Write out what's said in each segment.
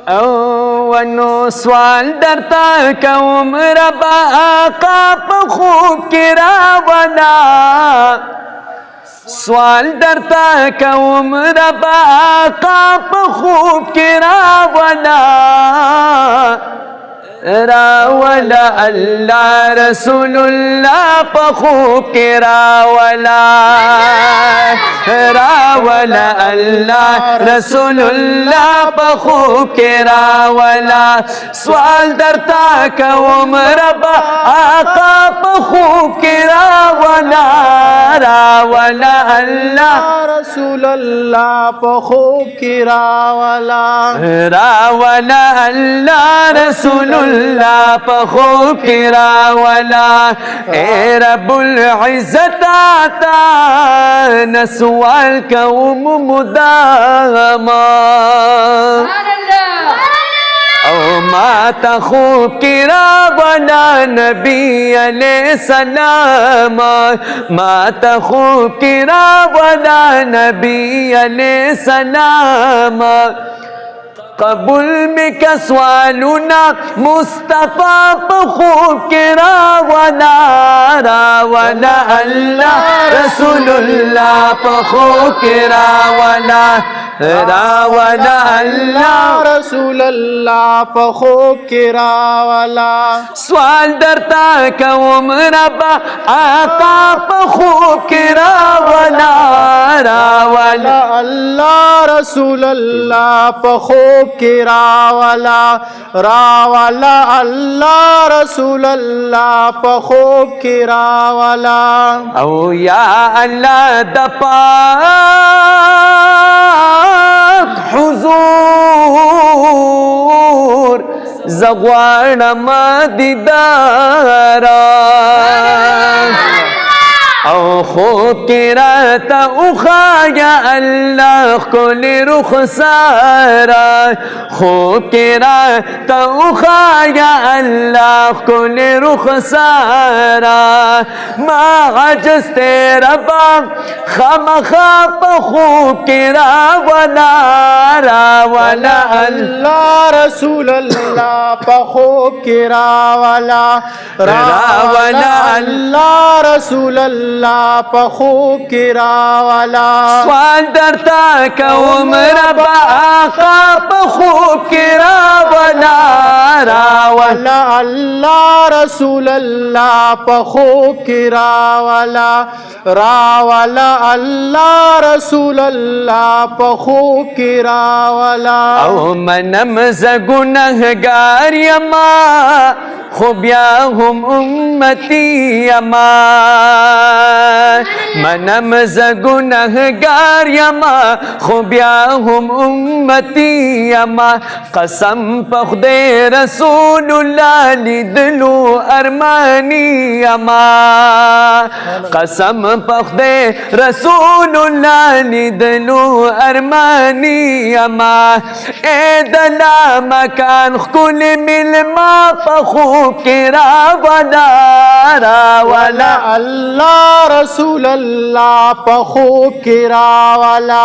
ونو سوال درتا کوم ربا آقا په خوب کې راولا سوال درتا کوم ربا آقا په خوب کې راولا راولا اللہ رسول اللہ په خوب کې راولا راولا اللہ رسول اللہ په خوب کې راولا سوال درتا کوم ربا آقا په خوب کې راولا راولا اللہ رسول اللہ په خوب کې راولا راولا اللہ رسول اللہ په خوب کې راولا اے رب العزت آتا نسوال کوم مداما او ما تا خوب کی راولا نبی علیہ السلام ما تا خوب کی راولا نبی علیہ السلام قبول میں کا سوالنا مصطفیٰ په خوب کې راولا راولا اللہ رسول اللہ په خوب کې راولا راولا اللہ رسول اللہ په خوب کې راولا سوال درتا کوم ربا آقا په خوب کې راولا راولا اللہ رسول اللہ په خوب کې راولا راولا اللہ رسول اللہ په خوب کې راولا او یا اللہ د پاک حضور زغوانم دیدارا او خوب کی راتا اخایا اللہ کل رخسارا خوب کی راتا اخایا اللہ کل رخسارا ما عجز تیرا باق خم خاپ خوب کی راولا راولا اللہ رسول اللہ په خوب کې راولا راولا اللہ رسول اللہ په خوب کې راولا سوال درتا کوم ربا آقا په خوب کې راولا راولا اللہ رسول اللہ په خوب کې راولا راولا اللہ رسول اللہ په خوب کې راولا او منم ز گنہگار یما خو بیا هم امتی یما منم ز گنہگار یما خو بیا هم امتی یما قسم په خدای رسول الله لیدلو ارمانی یما قسم په خدای رسول الله لیدلو ارمانی یما اے دلا مکان خکل ملما په خوب کې راولا راولا اللہ رسول اللہ په خوب کې راولا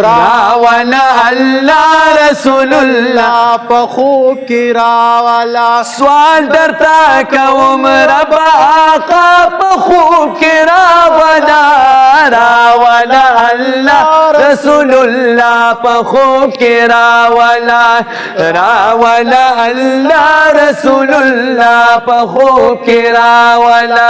راولا اللہ رسول اللہ په خوب کې راولا سوال درتا کوم ربا آقا په خوب کې راولا راولا اللہ رسول اللہ په خوب کې راولا راولا اللہ رسول اللہ په خوب کې راولا